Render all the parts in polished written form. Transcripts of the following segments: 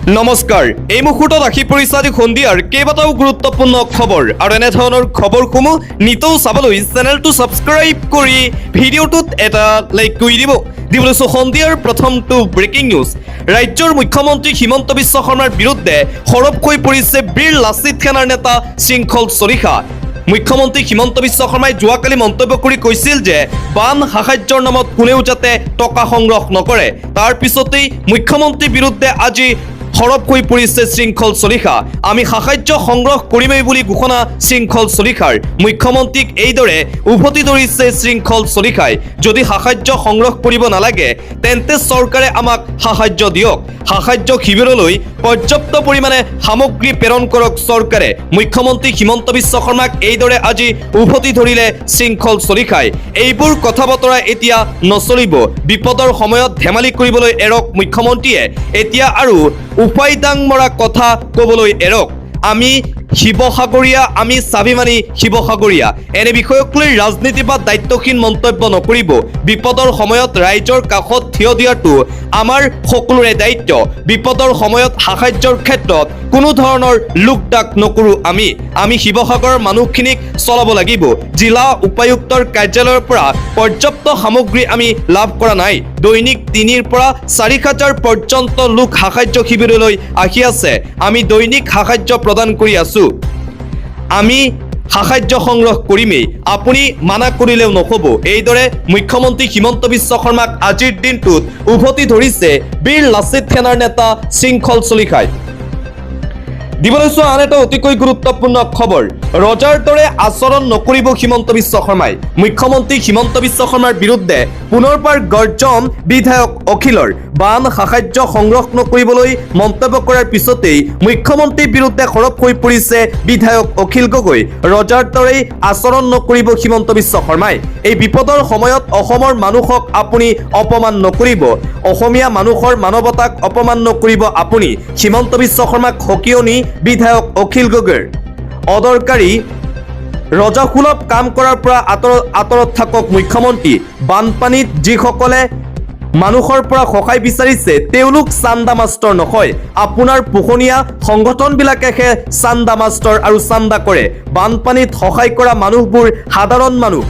নমস্কাৰ এই মুহূৰ্তত আহি পৰিছে আজি সন্ধিয়াৰ কেইবাটাও গুৰুত্বপূৰ্ণ খবৰ আৰু এনে ধৰণৰ খবৰসমূহ নিতৌ চাবলৈ চেনেলটো ছাবস্ক্ৰাইব কৰি ভিডিঅ'টোত এটা লাইক কৰি দিবলৈ সন্ধিয়াৰ প্ৰথমটো ব্ৰেকিং নিউজ ৰাজ্যৰ মুখ্যমন্ত্ৰী হিমন্ত বিশ্ব শৰ্মাৰ বিৰুদ্ধে সৰব হৈ পৰিছে বীৰ লাচিত সেনাৰ নেতা শৃংখল চলিহা। মুখ্যমন্ত্ৰী হিমন্ত বিশ্ব শৰ্মাই যোৱাকালি মন্তব্য কৰি কৈছিল যে বান সাহায্যৰ নামত কোনেও যাতে টকা সংগ্ৰহ নকৰে। তাৰ পিছতেই মুখ্যমন্ত্ৰীৰ বিৰুদ্ধে আজি সৰব হৈ পৰিছে শৃংখল চলিহা। আমি সাহায্য সংগ্ৰহ কৰিমেই বুলি ঘোষণা শৃংখল চলিহাৰ। মুখ্যমন্ত্ৰীক এইদৰে উভতি ধৰিছে শৃংখল চলিহাই। যদি সাহায্য সংগ্ৰহ কৰিব নালাগে তেন্তে চৰকাৰে আমাক সাহায্য দিয়ক। সাহায্য শিবিৰলৈ পৰ্যাপ্ত পৰিমাণে সামগ্ৰী প্ৰেৰণ কৰক চৰকাৰে। মুখ্যমন্ত্ৰী হিমন্ত বিশ্ব শৰ্মাক এইদৰে আজি উভতি ধৰিলে শৃংখল চলিহাই। এইবোৰ কথা বতৰা এতিয়া নচলিব। বিপদৰ সময়ত ধেমালি কৰিবলৈ এৰক মুখ্যমন্ত্ৰীয়ে। এতিয়া আৰু উপায়দাং মৰা কথা ক'বলৈ এৰক। আমি শিৱসাগৰীয়া, আমি স্বাভিমানী শিৱসাগৰীয়া এনে বিষয়ক লৈ ৰাজনীতি বা দায়িত্বহীন মন্তব্য নকৰিব। বিপদৰ সময়ত ৰাইজৰ কাষত থিয় দিয়াটো আমাৰ সকলোৰে দায়িত্ব। বিপদৰ সময়ত সাহায্যৰ ক্ষেত্ৰত কোনো ধৰণৰ লোকদাক নকৰোঁ। আমি শিৱসাগৰৰ মানুহখিনিক চলাব লাগিব। জিলা উপায়ুক্তৰ কাৰ্যালয়ৰ পৰা পৰ্যাপ্ত সামগ্ৰী আমি লাভ কৰা নাই। দৈনিক 3ৰ পৰা 4,000 পৰ্যন্ত লোক সাহায্য শিবিৰলৈ আহি আছে। আমি দৈনিক সাহায্য প্ৰদান কৰি আছোঁ। আমি সাহায্য সংগ্ৰহ কৰিমেই, আপুনি মানা কৰিলেও নহ'ব। এইদৰে মুখ্যমন্ত্ৰী হিমন্ত বিশ্ব শৰ্মাক আজিৰ দিনটোত উভতি ধৰিছে বীৰ লাচিত সেনাৰ নেতা শৃংখল চলিহাই। দিবলৈ চোৱা আন এটা অতিকৈ গুৰুত্বপূৰ্ণ খবৰ। ৰজাৰ দৰে আচৰণ নকৰিব হিমন্ত বিশ্ব শৰ্মাই। মুখ্যমন্ত্ৰী হিমন্ত বিশ্ব শৰ্মাৰ বিৰুদ্ধে পুনৰবাৰ গৰ্জন বিধায়ক অখিলৰ। বান সাহায্য সংগ্ৰহ নকৰিবলৈ মন্তব্য কৰাৰ পিছতেই মুখ্যমন্ত্ৰীৰ বিৰুদ্ধে সৰব হৈ পৰিছে বিধায়ক অখিল গগৈ। ৰজাৰ দৰেই আচৰণ নকৰিব হিমন্ত বিশ্ব শৰ্মাই। এই বিপদৰ সময়ত অসমৰ মানুহক আপুনি অপমান নকৰিব। অসমীয়া মানুহৰ মানৱতাক অপমান নকৰিব আপুনি। হিমন্ত বিশ্ব শৰ্মাক সকিয়নি বিধায়ক অখিল গগৈৰ। অদৰকাৰী ৰজাসুলভ কাম কৰাৰ পৰা আঁতৰত থাকক মুখ্যমন্ত্ৰী। বানপানীত যিসকলে মানুহৰ পৰা সহায় বিচাৰিছে তেওঁলোক চান্দা মাষ্টৰ নহয়। আপোনাৰ পোহনীয়া সংগঠনবিলাকেহে চান্দা মাষ্টৰ আৰু চান্দা কৰে। বানপানীত সহায় কৰা মানুহবোৰ সাধাৰণ মানুহ।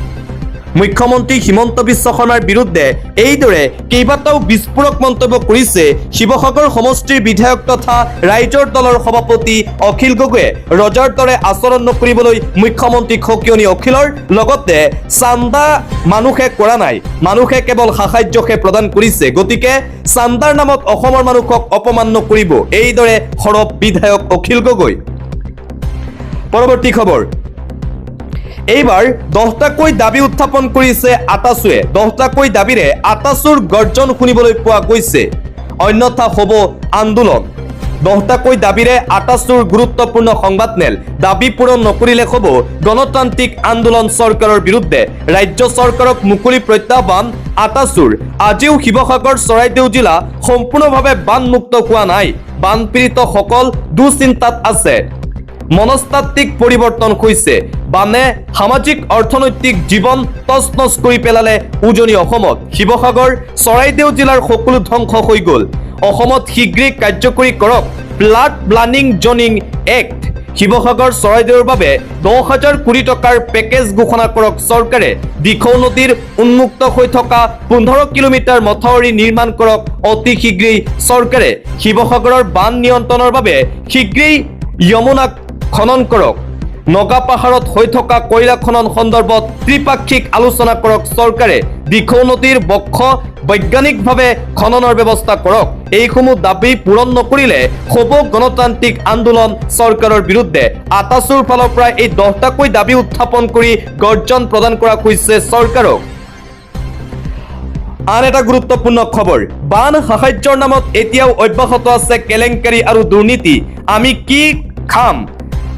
মুখ্যমন্ত্ৰী হিমন্ত বিশ্ব শৰ্মাৰ বিৰুদ্ধে এইদৰে কেইবাটাও বিস্ফোৰক মন্তব্য কৰিছে শিৱসাগৰ সমষ্টিৰ বিধায়ক তথা ৰাইজৰ দলৰ সভাপতি অখিল গগৈয়ে। ৰজাৰ দৰে আচৰণ নকৰিবলৈ মুখ্যমন্ত্ৰীক সকিয়নি অখিলৰ। লগতে চান্দা মানুহে কৰা নাই, মানুহে কেৱল সাহায্যহে প্ৰদান কৰিছে। গতিকে চান্দাৰ নামত অসমৰ মানুহক অপমান নকৰিব। এইদৰে সৰব বিধায়ক অখিল গগৈ। পৰৱৰ্তী খবৰ। এইবাৰ 10টাকৈ দাবী উত্থাপন কৰিছে আটাচুৱে। 10টাকৈ দাবীৰে আটাচুৰ গৰ্জন শুনিবলৈ পোৱা গৈছে। অন্যথা হ'ব আন্দোলন। 10টাকৈ দাবীৰে আটাচুৰ গুৰুত্বপূৰ্ণ সংবাদমেল। দাবী পূৰণ নকৰিলে হ'ব গণতান্ত্ৰিক আন্দোলন চৰকাৰৰ বিৰুদ্ধে। ৰাজ্য চৰকাৰক মুকলি প্ৰত্যাহ্বান আটাচুৰ। আজিও শিৱসাগৰ চৰাইদেউ জিলা সম্পূৰ্ণভাৱে বানমুক্ত হোৱা নাই। বানপীড়িতসকল দুশ্চিন্তাত আছে। মনস্তাত্ত্বিক পৰিৱৰ্তন হৈছে। বানে সামাজিক অৰ্থনৈতিক জীৱন তছনছ কৰি পেলালে উজনি অসমত। শিৱসাগৰ চৰাইদেউ জিলাৰ সকলো ধ্বংস হৈ গ'ল। অসমত শীঘ্ৰেই কাৰ্যকৰী কৰক flood planning joining act. Sivasagar চৰাইদেউৰ বাবে 10,000 কোটি টকাৰ পেকেজ ঘোষণা কৰক চৰকাৰে। দিখৌ নদীৰ উন্মুক্ত হৈ থকা 15 কিলোমিটাৰ মথাউৰি নিৰ্মাণ কৰক অতি শীঘ্ৰেই চৰকাৰে। শিৱসাগৰৰ বান নিয়ন্ত্ৰণৰ বাবে শীঘ্ৰেই যমুনাক খনন কৰক। নগা পাহাৰত হৈ থকা কয়লা খনন সন্দৰ্ভত ত্ৰিপাক্ষিক আলোচনা কৰক চৰকাৰে। দিখৌ নদীৰ বক্ষ বৈজ্ঞানিকভাৱে খননৰ ব্যৱস্থা কৰক। এইসমূহ দাবী পূৰণ নকৰিলে হ'ব গণতান্ত্ৰিক আন্দোলন চৰকাৰৰ বিৰুদ্ধে। আটাচুৰ ফালৰ পৰা এই 10টাকৈ দাবী উত্থাপন কৰি গৰ্জন প্ৰদান কৰা হৈছে চৰকাৰক। আন এটা গুৰুত্বপূৰ্ণ খবৰ। বান সাহায্যৰ নামত এতিয়াও অব্যাহত আছে কেলেংকাৰী আৰু দুৰ্নীতি। আমি কি খাম?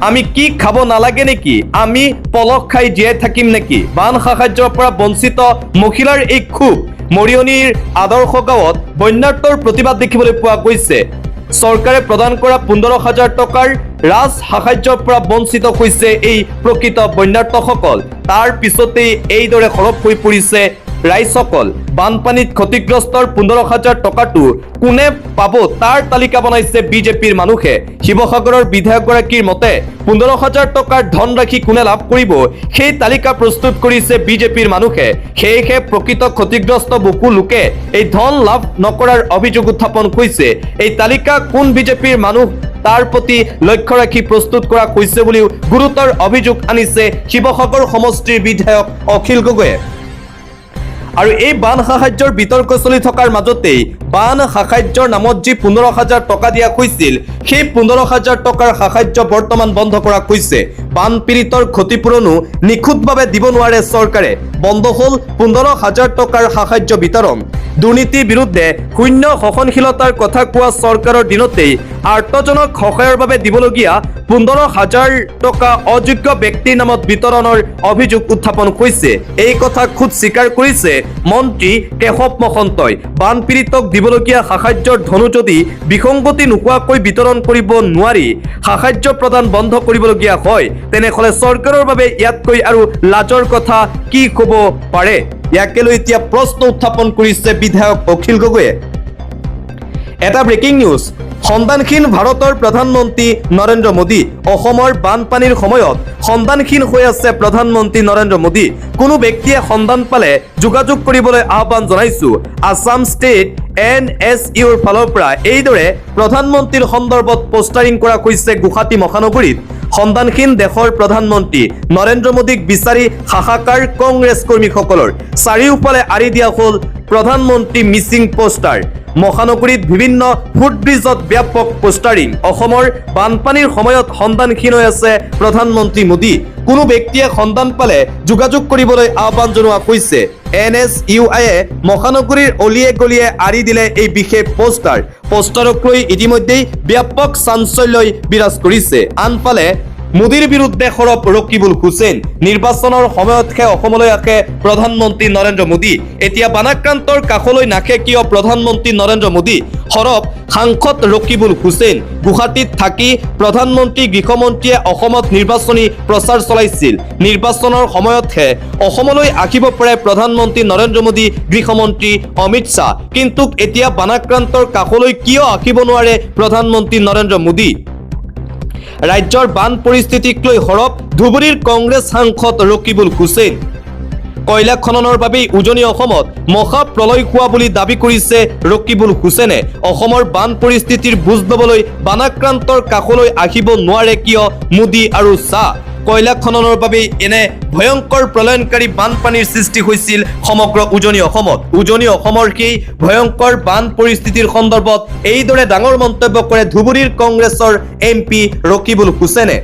আমি কি খাব নালাগে নেকি? আমি পলস খাই জীয়াই থাকিম নেকি? বান সাহায্যৰ পৰা বঞ্চিত মহিলাৰ এই ক্ষোভ। মৰিয়নিৰ আদৰ্শ গাঁৱত বন্যাৰ্তৰ প্ৰতিবাদ দেখিবলৈ পোৱা গৈছে। চৰকাৰে প্ৰদান কৰা 15,000 টকাৰ ৰাজ সাহায্যৰ পৰা বঞ্চিত হৈছে এই প্ৰকৃত বন্যাৰ্তসকল। তাৰ পিছতেই এইদৰে সৰব হৈ পৰিছে ৰাইজসকল বানপানীত ক্ষতিগ্ৰস্তৰ 15,000 টকাটো কোনে পাব তাৰ তালিকা বনাইছে বিজেপিৰ মানুহে। শিৱসাগৰৰ বিধায়কগৰাকীৰ মতে 15,000 টকাৰ ধনৰাশি কোনে লাভ কৰিব সেই তালিকা প্ৰস্তুত কৰিছে বিজেপিৰ মানুহে। সেয়েহে প্ৰকৃত ক্ষতিগ্ৰস্ত বহু লোকে এই ধন লাভ নকৰাৰ অভিযোগ উত্থাপন কৰিছে। এই তালিকা কোন বিজেপিৰ মানুহ তাৰ প্ৰতি লক্ষ্য ৰাখি প্ৰস্তুত কৰা হৈছে বুলিও গুৰুতৰ অভিযোগ আনিছে শিৱসাগৰ সমষ্টিৰ বিধায়ক অখিল গগৈয়ে। আৰু এই বান সাহায্যৰ বিতৰ্ক চলি থকাৰ মাজতেই বান সাহায্যৰ নামত যি 15,000 টকা দিয়া হৈছিল সেই 15,000 টকাৰ সাহায্য বৰ্তমান বন্ধ কৰা হৈছে। বানপীড়িতৰ ক্ষতিপূৰণো নিখুঁতভাৱে দিব নোৱাৰে চৰকাৰে। বন্ধ হ'ল 15,000 টকাৰ সাহায্য বিতৰণ। দুৰ্নীতিৰ বিৰুদ্ধে শূন্য সহনশীলতাৰ কথা কোৱা চৰকাৰৰ দিনতেই আৰ্তজনক সহায়ৰ বাবে দিবলগীয়া 15,000 টকা অযোগ্য ব্যক্তিৰ নামত বিতৰণৰ অভিযোগ উত্থাপন হৈছে। এই কথা খুদ স্বীকাৰ কৰিছে মন্ত্ৰী কেশৱ মহন্তই। বানপীড়িতক দিবলগীয়া সাহায্যৰ ধনো যদি বিসংগতি নোহোৱাকৈ বিতৰণ কৰিব নোৱাৰি সাহায্য প্ৰদান বন্ধ কৰিবলগীয়া হয় তেনেহ'লে চৰকাৰৰ বাবে ইয়াতকৈ আৰু লাজৰ কথা কি হ'ব পাৰে? ইয়াকে লৈ এতিয়া প্ৰশ্ন উত্থাপন কৰিছে বিধায়ক অখিল গগৈয়ে। এটা ব্ৰেকিং নিউজ। সন্ধানহীন ভাৰতৰ প্ৰধানমন্ত্ৰী নৰেন্দ্ৰ মোদী। অসমৰ বানপানীৰ সময়ত সন্ধানহীন হৈ আছে প্ৰধানমন্ত্ৰী নৰেন্দ্ৰ মোদী। কোনো ব্যক্তিয়ে সন্ধান পালে যোগাযোগ কৰিবলৈ আহ্বান জনাইছো। আছাম ষ্টেট NSUৰ ফালৰ পৰা এইদৰে প্ৰধানমন্ত্ৰীৰ সন্দৰ্ভত পোষ্টাৰিং কৰা হৈছে গুৱাহাটী মহানগৰীত। সন্ধানহীন দেশৰ প্ৰধানমন্ত্ৰী নৰেন্দ্ৰ মোদীক বিচাৰি হাহাকাৰ কংগ্ৰেছ কৰ্মীসকলৰ। চাৰিওফালে আঁৰি দিয়া হ'ল প্ৰধানমন্ত্ৰী মিছিং পোষ্টাৰ। মহানগৰীত বিভিন্ন ফুটব্ৰিজত ব্যাপক পোষ্টাৰিং। অসমৰ বানপানীৰ সময়ত সন্ধানহীন হৈ আছে প্ৰধানমন্ত্ৰী মোদী। কোনো ব্যক্তিয়ে সন্ধান পালে যোগাযোগ কৰিবলৈ আহ্বান জনোৱা হৈছে। NSUয়ে মহানগৰীৰ অলিয়ে গলিয়ে আঁৰি দিলে এই বিশেষ পোষ্টাৰ। পোষ্টাৰক লৈ ইতিমধ্যেই ব্যাপক চাঞ্চল্যই বিৰাজ কৰিছে। আনফালে মোদীৰ বিৰুদ্ধে সৰব ৰকিবুল হুছেইন। নিৰ্বাচনৰ সময়তহে অসমলৈ আহে প্ৰধানমন্ত্ৰী নৰেন্দ্ৰ মোদী। এতিয়া বানাক্ৰান্তৰ কাষলৈ নাহে কিয় প্ৰধানমন্ত্ৰী নৰেন্দ্ৰ মোদী? সৰব সাংসদ ৰকিবুল হুছেইন। গুৱাহাটীত থাকি প্ৰধানমন্ত্ৰী গৃহমন্ত্ৰীয়ে অসমত নিৰ্বাচনী প্ৰচাৰ চলাইছিল। নিৰ্বাচনৰ সময়তহে অসমলৈ আহিব পাৰে প্ৰধানমন্ত্ৰী নৰেন্দ্ৰ মোদী, গৃহমন্ত্ৰী অমিত শ্বাহ। কিন্তু এতিয়া বানাক্ৰান্তৰ কাষলৈ কিয় আহিব নোৱাৰে প্ৰধানমন্ত্ৰী নৰেন্দ্ৰ মোদী? ৰাজ্যৰ বান পৰিস্থিতিক লৈ সৰব ধুবুৰীৰ কংগ্ৰেছ সাংসদ ৰকিবুল হুছেইন। কয়লা খননৰ বাবেই উজনি অসমত মহা প্ৰলয় হোৱা বুলি দাবী কৰিছে ৰকিবুল হুছেইনে। অসমৰ বান পৰিস্থিতিৰ বুজ ল'বলৈ বানাক্ৰান্তৰ কাষলৈ আহিব নোৱাৰে কিয় মোদী আৰু শ্বাহ? কয়লা খননৰ বাবেই এনে ভয়ংকৰ প্ৰলয়নকাৰী বানপানীৰ সৃষ্টি হৈছিল সমগ্ৰ উজনি অসমত। উজনি অসমৰ সেই ভয়ংকৰ বান পৰিস্থিতিৰ সন্দৰ্ভত এইদৰে ডাঙৰ মন্তব্য কৰে ধুবুৰীৰ কংগ্ৰেছৰ MP ৰকিবুল হুছেইনে।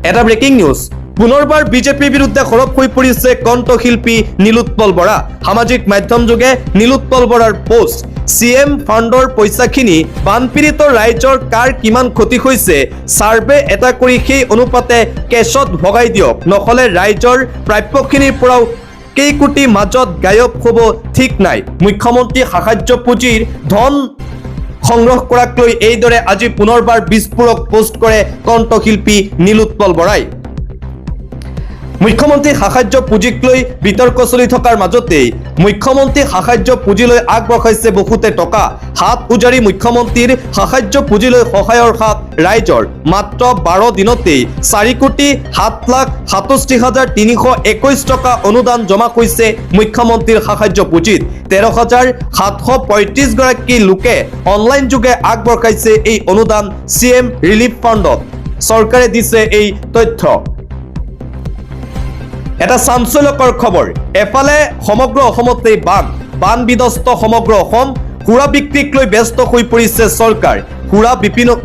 এটা ব্ৰেকিং নিউজ। পুনৰবাৰ বিজেপিৰ বিৰুদ্ধে সৰব হৈ পৰিছে কণ্ঠশিল্পী নীলোৎপল বৰা। সামাজিক মাধ্যম যোগে নীলোৎপল বৰাৰ পোষ্ট। CM ফাণ্ডৰ পইচাখিনি বানপীড়িত ৰাইজৰ কাৰ কিমান ক্ষতি হৈছে ছাৰ্ভে এটা কৰি সেই অনুপাতে কেছত ভগাই দিয়ক, নহ'লে ৰাইজৰ প্ৰাপ্যখিনিৰ পৰাও কেইকোটি মাজত গায়ব হ'ব ঠিক নাই। মুখ্যমন্ত্ৰী সাহায্য পুঁজিৰ ধন সংগ্ৰহ কৰাক লৈ এইদৰে আজি পুনৰবাৰ বিস্ফোৰক পোষ্ট কৰে কণ্ঠশিল্পী নীলোৎপল বৰাই। মুখ্যমন্ত্ৰী সাহায্য পুঁজিক লৈ বিতৰ্ক চলি থকাৰ মাজতেই মুখ্যমন্ত্ৰী সাহায্য পুঁজিলৈ আগবঢ়াইছে বহুতে টকা। হাত উজাৰি মুখ্যমন্ত্ৰীৰ সাহায্য পুঁজিলৈ সহায়ৰ হাত ৰাইজৰ। মাত্ৰ 12 দিনতেই 4,07,67,321 টকা অনুদান জমা হৈছে মুখ্যমন্ত্ৰীৰ সাহায্য পুঁজিত। 13,735 গৰাকী লোকে অনলাইন যোগে আগবঢ়াইছে এই অনুদান CM ৰিলিফ ফাণ্ডত। চৰকাৰে দিছে এই তথ্য। এটা চাঞ্চল্যকৰ খবৰ। এফালে সমগ্ৰ অসমতেই বান বিধ্বস্ত সমগ্ৰ অসম। সুৰা বিক্ৰীক লৈ ব্যস্ত হৈ পৰিছে চৰকাৰ। সুৰা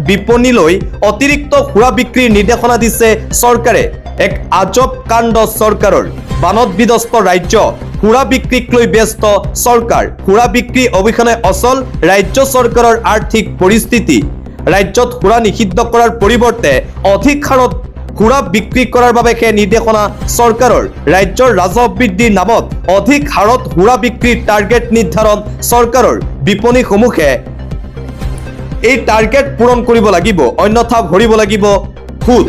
বিপণীলৈ অতিৰিক্ত সুৰা বিক্ৰীৰ নিৰ্দেশনা দিছে চৰকাৰে। এক আজব কাণ্ড চৰকাৰৰ। বানত বিধ্বস্ত ৰাজ্য, সুৰা বিক্ৰীক লৈ ব্যস্ত চৰকাৰ। সুৰা বিক্ৰী অবিহনে অচল ৰাজ্য চৰকাৰৰ আৰ্থিক পৰিস্থিতি। ৰাজ্যত সুৰা নিষিদ্ধ কৰাৰ পৰিৱৰ্তে অধিক হাৰত সুৰা বিক্ৰী কৰাৰ বাবে সেই নিৰ্দেশনা চৰকাৰৰ। ৰাজ্যৰ ৰাজহ বৃদ্ধিৰ নামত অধিক হাৰত সুৰা বিক্ৰীৰ টাৰ্গেট নিৰ্ধাৰণ চৰকাৰৰ। বিপণীসমূহে এই টাৰ্গেট পূৰণ কৰিব লাগিব, অন্যথা ভৰিব লাগিব সুদ।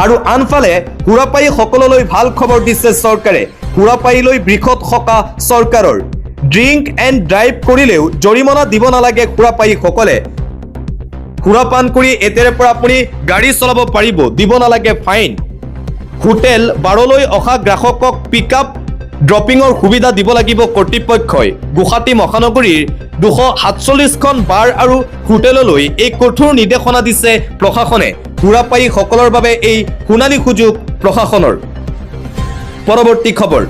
আৰু আনফালে সুৰাপায়ী সকললৈ ভাল খবৰ দিছে চৰকাৰে। সুৰাপায়ীলৈ বৃহৎ সকাহ চৰকাৰৰ। ড্ৰিংক এণ্ড ড্ৰাইভ কৰিলেও জৰিমনা দিব নালাগে সুৰাপায়ীসকলে। সুৰাপান কৰি এতিয়াৰে পৰা আপুনি গাড়ী চলাব পাৰিব, দিব নালাগে ফাইন। হোটেল বাৰলৈ অহা গ্ৰাহকক পিকআপ ড্ৰপিঙৰ সুবিধা দিব লাগিব কৰ্তৃপক্ষই। গুৱাহাটী মহানগৰীৰ 247খন বাৰ আৰু হোটেললৈ এই কঠোৰ নিৰ্দেশনা দিছে প্ৰশাসনে। সুৰাপায়ীসকলৰ বাবে এই সোণালী সুযোগ প্ৰশাসনৰ। পৰৱৰ্তী খবৰ,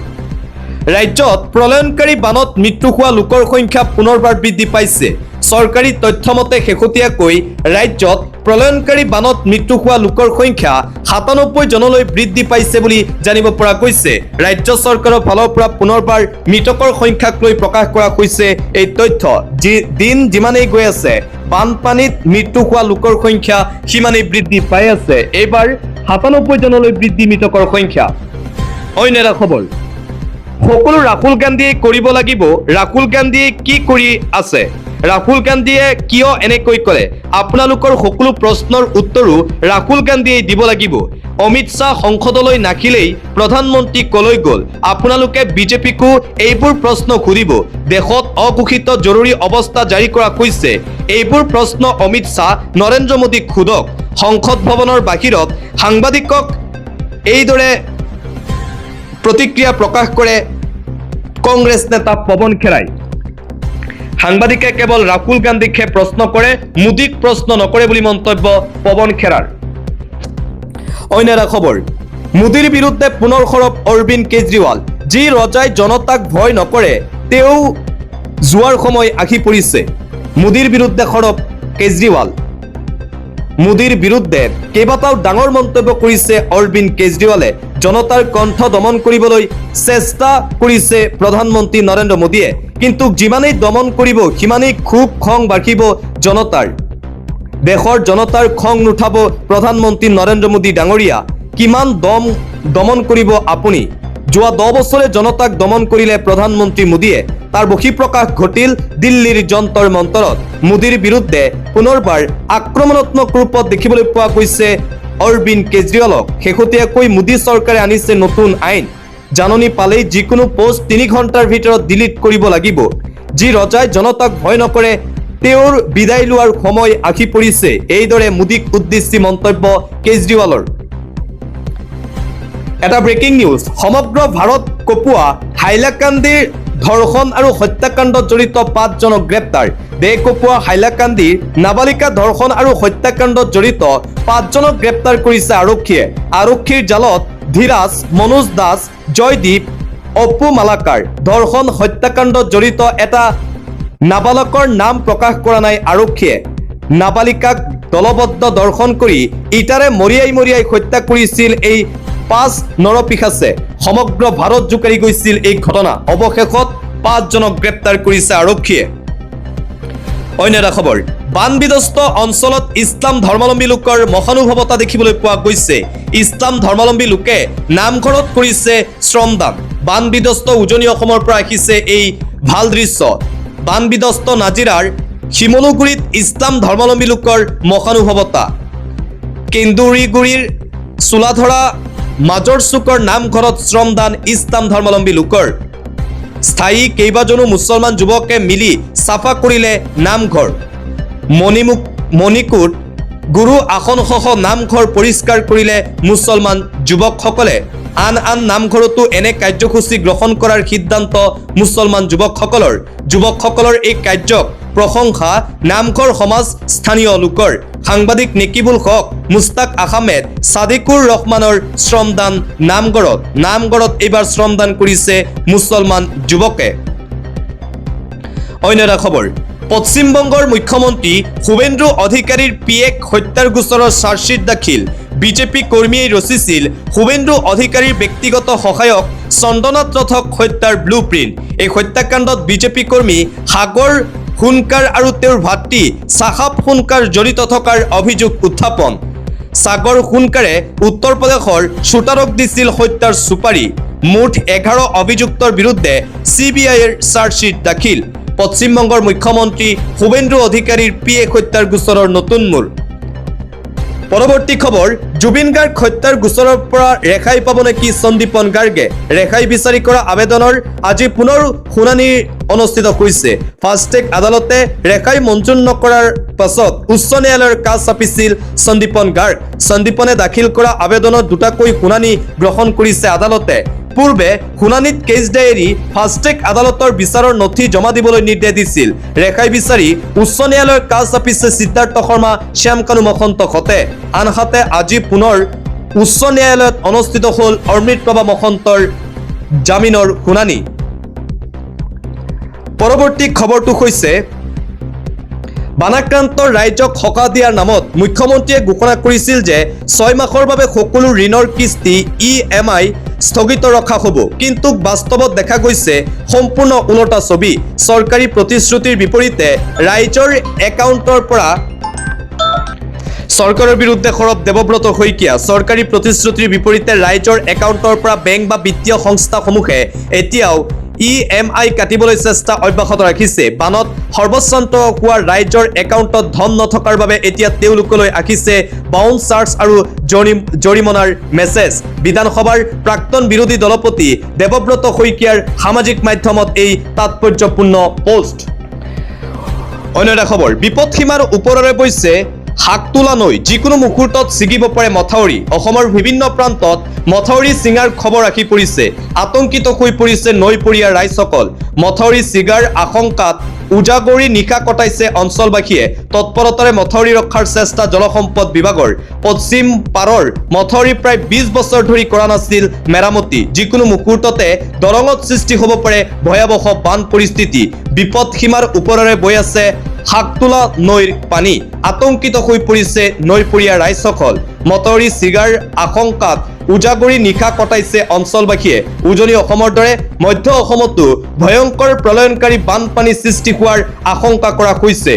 ৰাজ্যত প্ৰলয়নকাৰী বানত মৃত্যু হোৱা লোকৰ সংখ্যা পুনৰবাৰ বৃদ্ধি পাইছে। চৰকাৰী তথ্যমতে শেহতীয়াকৈ ৰাজ্যত প্ৰলয়নকাৰী বানত মৃত্যু হোৱা লোকৰ সংখ্যা 97 জনলৈ বৃদ্ধি পাইছে বুলি জানিব পৰা গৈছে। ৰাজ্য চৰকাৰৰ ফালৰ পৰা পুনৰবাৰ মৃতকৰ সংখ্যাক লৈ প্ৰকাশ কৰা হৈছে এই তথ্য। দিন যিমানেই গৈ আছে, বানপানীত মৃত্যু হোৱা লোকৰ সংখ্যা সিমানেই বৃদ্ধি পাই আছে। এইবাৰ 97 জনলৈ বৃদ্ধি মৃতকৰ সংখ্যা। অন্য এটা খবৰ, সকলো ৰাহুল গান্ধীয়ে কৰিব লাগিব। ৰাহুল গান্ধীয়ে কি কৰি আছে? ৰাহুল গান্ধীয়ে কিয় এনেকৈ কৰে? আপোনালোকৰ সকলো প্ৰশ্নৰ উত্তৰো ৰাহুল গান্ধীয়ে দিব লাগিব। অমিত শ্বাহ সংসদলৈ নাহিলেই প্ৰধানমন্ত্ৰী কলৈ গ'ল? আপোনালোকে বিজেপিকো এইবোৰ প্ৰশ্ন সুধিব। দেশত অঘোষিত জৰুৰী অৱস্থা জাৰি কৰা হৈছে। এইবোৰ প্ৰশ্ন অমিত শ্বাহ নৰেন্দ্ৰ মোদীক সোধক। সংসদ ভৱনৰ বাহিৰত সাংবাদিকক এইদৰে প্ৰতিক্ৰিয়া প্ৰকাশ কৰে কংগ্ৰেছ নেতা পৱন খেৰাই। সাংবাদিকে কেৱল ৰাহুল গান্ধীকহে প্ৰশ্ন কৰে, মোদীক প্ৰশ্ন নকৰে বুলি মন্তব্য পৱন খেৰাৰ। অন্য এটা খবৰ, মোদীৰ বিৰুদ্ধে পুনৰ সৰব অৰবিন্দ কেজৰিৱাল। যি ৰজাই জনতাক ভয় নকৰে, তেওঁ যোৱাৰ সময় আহি পৰিছে। মোদীৰ বিৰুদ্ধে সৰব কেজৰিৱাল। মোদীৰ বিৰুদ্ধে কেইবাটাও ডাঙৰ মন্তব্য কৰিছে অৰবিন্দ কেজৰিৱালে। জনতাৰ কণ্ঠ দমন কৰিবলৈ চেষ্টা কৰিছে প্ৰধানমন্ত্ৰী নৰেন্দ্ৰ মোদীয়ে। কিন্তু যিমানেই দমন কৰিব সিমানেই খুব খং বাঢ়িব জনতাৰ। দেশৰ জনতাৰ খং নুঠাব প্ৰধানমন্ত্ৰী নৰেন্দ্ৰ মোদী ডাঙৰীয়া। কিমান দমন কৰিব আপুনি? যোৱা 10 বছৰে জনতাক দমন কৰিলে প্ৰধানমন্ত্ৰী মোদীয়ে। তাৰ বহিঃপ্ৰকাশ ঘটিল দিল্লীৰ যন্তৰ মন্তৰত। মোদীৰ বিৰুদ্ধে পুনৰবাৰ আক্ৰমণাত্মক ৰূপত দেখিবলৈ পোৱা গৈছে অৰবিন্দ কেজৰিৱালক। শেহতীয়াকৈ মোদী চৰকাৰে আনিছে নতুন আইন। জাননী পালেই যিকোনো পোষ্ট 3 ঘণ্টাৰ ভিতৰত ডিলিট কৰিব লাগিব। যি ৰজাই জনতাক ভয় নকৰে, তেওঁৰ বিদায় লোৱাৰ সময় আহি পৰিছে। এইদৰে মোদীক উদ্দেশ্যি মন্তব্য কেজৰিৱালৰ। এটা ব্ৰেকিং নিউজ, সমগ্ৰ ভাৰত কঁপোৱা হাইলাকান্দিৰ ধৰ্ষণ আৰু হত্যাকাণ্ডত জড়িত 5 জনক গ্ৰেপ্তাৰ। দেশ কঁপোৱা হাইলাকান্দিৰ নাবালিকা ধৰ্ষণ আৰু হত্যাকাণ্ডত জড়িত 5 জনক গ্ৰেপ্তাৰ কৰিছে আৰক্ষীয়ে। আৰক্ষীৰ জালত ধীৰাজ, মনোজ দাস, জয়দীপ, অপু মালাকাৰ। ধৰ্ষণ হত্যাকাণ্ডত জড়িত এটা নাবালকৰ নাম প্ৰকাশ কৰা নাই আৰক্ষীয়ে। নাবালিকাক দলবদ্ধ দৰ্শন কৰি ইটাৰে মৰিয়াই হত্যা কৰিছিল এই 5 নৰপিশাচে। সমগ্ৰ ভাৰত জোকাৰি গৈছিল এই ঘটনা। অৱশেষত 5 জনক গ্ৰেপ্তাৰ কৰিছে আৰক্ষীয়ে। অন্য এটা খবৰ, বানবিধ্বস্ত অঞ্চলত ইছলাম ধৰ্মাৱলম্বী লোকৰ মহানুভৱতা দেখিবলৈ পোৱা গৈছে। ইছলাম ধৰ্মাৱলম্বী লোকে নামঘৰত কৰিছে শ্ৰমদান। বানবিধ্বস্ত উজনি অসমৰ পৰা আহিছে এই ভাল দৃশ্য। বানবিধ্বস্ত নাজিৰাৰ শিমলুগুৰিত ইছলাম ধৰ্মাৱলম্বী লোকৰ মহানুভৱতা। কেন্দুৰিগুৰিৰ চোলাধৰা মাজৰ চুকৰ নামঘৰত শ্ৰমদান ইছলাম ধৰ্মাৱলম্বী লোকৰ। স্থায়ী কেইবাজনো মুছলমান যুৱকে মিলি চাফা কৰিলে নামঘৰ। মণিকোট গুৰু আসনসহ নামঘৰ পৰিষ্কাৰ কৰিলে মুছলমান যুৱকসকলে। আন নামঘৰতো এনে কাৰ্যসূচী গ্ৰহণ কৰাৰ সিদ্ধান্ত মুছলমান যুৱকসকলৰ এই কাৰ্যক প্ৰশংসা নামঘৰ সমাজ স্থানীয় লোকৰ। সাংবাদিক নেকিবুল হক, মুস্তাক আহমেদ, সাদিকুৰ ৰহমানৰ শ্ৰমদান নামঘৰত এইবাৰ শ্ৰমদান কৰিছে মুছলমান যুৱকে। অন্য এটা খবৰ, পশ্চিমবংগৰ মুখ্যমন্ত্ৰী শুভেন্দু অধিকাৰীৰ পিয়েক হত্যাৰ গোচৰৰ চাৰ্জশ্বিট দাখিল। বিজেপি কৰ্মীয়ে ৰচিছিল শুভেন্দু অধিকাৰীৰ ব্যক্তিগত সহায়ক চন্দনাথ ৰথক হত্যাৰ ব্লু প্ৰিণ্ট। এই হত্যাকাণ্ডত বিজেপি কৰ্মী সাগৰ সোণকাৰ আৰু তেওঁৰ ভাতৃ চাহাব সোণকাৰ জড়িত থকাৰ অভিযোগ উত্থাপন। সাগৰ সোণকাৰে উত্তৰ প্ৰদেশৰ শ্বোটাৰক দিছিল হত্যাৰ চুপাৰি। মুঠ 11 অভিযুক্তৰ বিৰুদ্ধে CBIৰ চাৰ্জশ্বিট দাখিল। পশ্চিমবংগৰ মুখ্যমন্ত্ৰী শুভেন্দু অধিকাৰীৰ পিয়েক হত্যাৰ গোচৰৰ নতুন মূল। পৰৱৰ্তী খবৰ, জুবিন গাৰ্গ হত্যাৰ গোচৰৰ পৰা ৰেহাই পাব নেকি সন্দীপন গাৰ্গে? ৰেহাই বিচাৰি কৰা আবেদনৰ আজি পুনৰ শুনানি অনুষ্ঠিত হৈছে। ফাষ্টেগ আদালতে ৰেহাই মঞ্জুৰ নকৰাৰ পাছত উচ্চ ন্যায়ালয়ৰ কাষ চাপিছিল সন্দীপন গাৰ্গ। সন্দীপনে দাখিল কৰা আবেদনত দুটাকৈ শুনানি গ্ৰহণ কৰিছে আদালতে। পূৰ্বে শুনানিত কেছ ডায়েৰী ফাষ্টেগ আদালতৰ বিচাৰৰ নথি জমা দিবলৈ নিৰ্দেশ দিছিল। ৰেহাই বিচাৰি উচ্চ ন্যায়ালয়ৰ কাষ চাপিছে সিদ্ধাৰ্থ শৰ্মা, শ্যামকানু মহন্তহঁতে। আনহাতে আজি পুনৰ উচ্চ ন্যায়ালয়ত অনুষ্ঠিত হ'ল অমৃতপ্ৰভা মহন্তৰ জামিনৰ শুনানি। পৰৱৰ্তী খবৰটো হৈছে, বানাক্ৰান্ত ৰাইজক সকাহ দিয়াৰ নামত মুখ্যমন্ত্ৰীয়ে ঘোষণা কৰিছিল যে 6 মাহৰ বাবে সকলো ঋণৰ কিস্তি EMI স্থগিত ৰখা হ'ব। কিন্তু বাস্তৱত দেখা গৈছে সম্পূৰ্ণ ওলোটা ছবি। চৰকাৰী প্ৰতিশ্ৰুতিৰ বিপৰীতে ৰাইজৰ একাউণ্টৰ পৰা চৰকাৰৰ বিৰুদ্ধে সৰব দেৱব্ৰত শইকীয়া। চৰকাৰী প্ৰতিশ্ৰুতিৰ বিপৰীতে ৰাইজৰ একাউণ্টৰ পৰা বেংক বা বিত্তীয় সংস্থাসমূহে এতিয়াও EMI কাটিবলৈ চেষ্টা অব্যাহত ৰাখিছে। বানত সৰ্বশ্ৰান্ত হোৱা ৰাইজৰ একাউণ্টত ধন নথকাৰ বাবে এতিয়া তেওঁলোকলৈ আহিছে বাউন্স চাৰ্জ আৰু জৰিমনাৰ মেছেজ। বিধানসভাৰ প্ৰাক্তন বিৰোধী দলপতি দেৱব্ৰত শইকীয়াৰ সামাজিক মাধ্যমত এই তাৎপৰ্যপূৰ্ণ পোষ্ট। অন্য এটা খবৰ, বিপদসীমাৰ ওপৰেৰে বৈছে শাকতোলা নৈ, যিকোনো মুহূৰ্তত ছিগিব পাৰে মথাউৰি। অসমৰ বিভিন্ন প্ৰান্তত মথাউৰি ছিঙাৰ খবৰ আহি পৰিছে। আতংকিত হৈ পৰিছে নৈপৰীয়া ৰাইজসকল। মথাউৰি ছিগাৰ আশংকাত উজাগৰি নিশা কটাইছে অঞ্চলবাসীয়ে। তৎপৰতাৰে মথাউৰি ৰক্ষাৰ চেষ্টা জলসম্পদ বিভাগৰ। পশ্চিম পাৰৰ মথাউৰি প্ৰায় 20 বছৰ ধৰি কৰা নাছিল মেৰামতি। যিকোনো মুহূৰ্ততে দৰঙত সৃষ্টি হ'ব পাৰে ভয়াৱহ বান পৰিস্থিতি। বিপদসীমাৰ ওপৰেৰে বৈ আছে শাকতোলা নৈৰ পানী। আতংকিত হৈ পৰিছে নৈপৰীয়া ৰাইজসকল। মথাউৰি ছিগাৰ আশংকাত উজাগৰি নিশা কটাইছে অঞ্চলবাসীয়ে। উজনি অসমৰ দৰে মধ্য অসমতো ভয়ংকৰ প্ৰলয়নকাৰী বানপানী সৃষ্টি হোৱাৰ আশংকা কৰা হৈছে।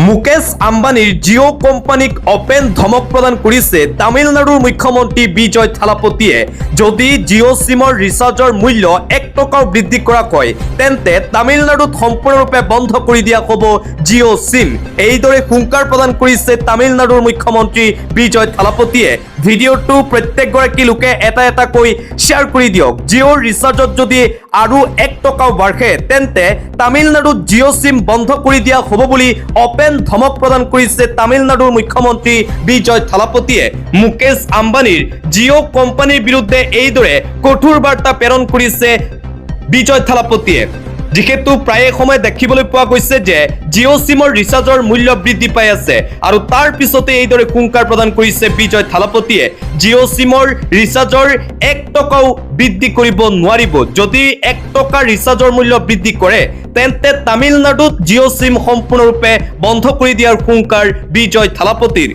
মুকেশ আম্বানীৰ জিঅ' কোম্পানীক অপেন ধমক প্ৰদান কৰিছে তামিলনাডুৰ মুখ্যমন্ত্ৰী বিজয় থালাপতিয়ে। যদি জিঅ' চিমৰ ৰিচাৰ্জৰ মূল্য 1 টকাও বৃদ্ধি কৰা হয় তেন্তে তামিলনাডুত সম্পূৰ্ণৰূপে বন্ধ কৰি দিয়া হ'ব জিঅ' চিম। এইদৰে হুংকাৰ প্ৰদান কৰিছে তামিলনাডুৰ মুখ্যমন্ত্ৰী বিজয় থালাপতিয়ে। ভিডিঅ'টো প্ৰত্যেকগৰাকী লোকে এটা এটাকৈ শ্বেয়াৰ কৰি দিয়ক। জিঅ'ৰ ৰিচাৰ্জত যদি আৰু 1 টকাও বাঢ়ে তেন্তে তামিলনাডুত জিঅ' চিম বন্ধ কৰি দিয়া হ'ব বুলি অপেন ধমক প্ৰদান কৰিছে তামিলনাডুৰ মুখ্যমন্ত্ৰী বিজয় থালাপতিয়ে। মুকেশ আম্বানীৰ জিঅ' কোম্পানীৰ বিৰুদ্ধে এইদৰে কঠোৰ বাৰ্তা প্ৰেৰণ কৰিছে বিজয় থালাপতিয়ে। যিহেতু প্ৰায়ে সময় দেখিবলৈ পোৱা গৈছে যে জিঅ' চিমৰ ৰিচাৰ্জৰ মূল্য বৃদ্ধি পাই আছে আৰু তাৰ পিছতে এইদৰে হুংকাৰ প্ৰদান কৰিছে বিজয় থালাপতিয়ে। জিঅ' চিমৰ ৰিচাৰ্জৰ 1 টকাও বৃদ্ধি কৰিব নোৱাৰিব। যদি 1 টকা ৰিচাৰ্জৰ মূল্য বৃদ্ধি কৰে তেন্তে তামিলনাডুত জিঅ' চিম সম্পূৰ্ণৰূপে বন্ধ কৰি দিয়াৰ হুংকাৰ বিজয় থালাপতিৰ।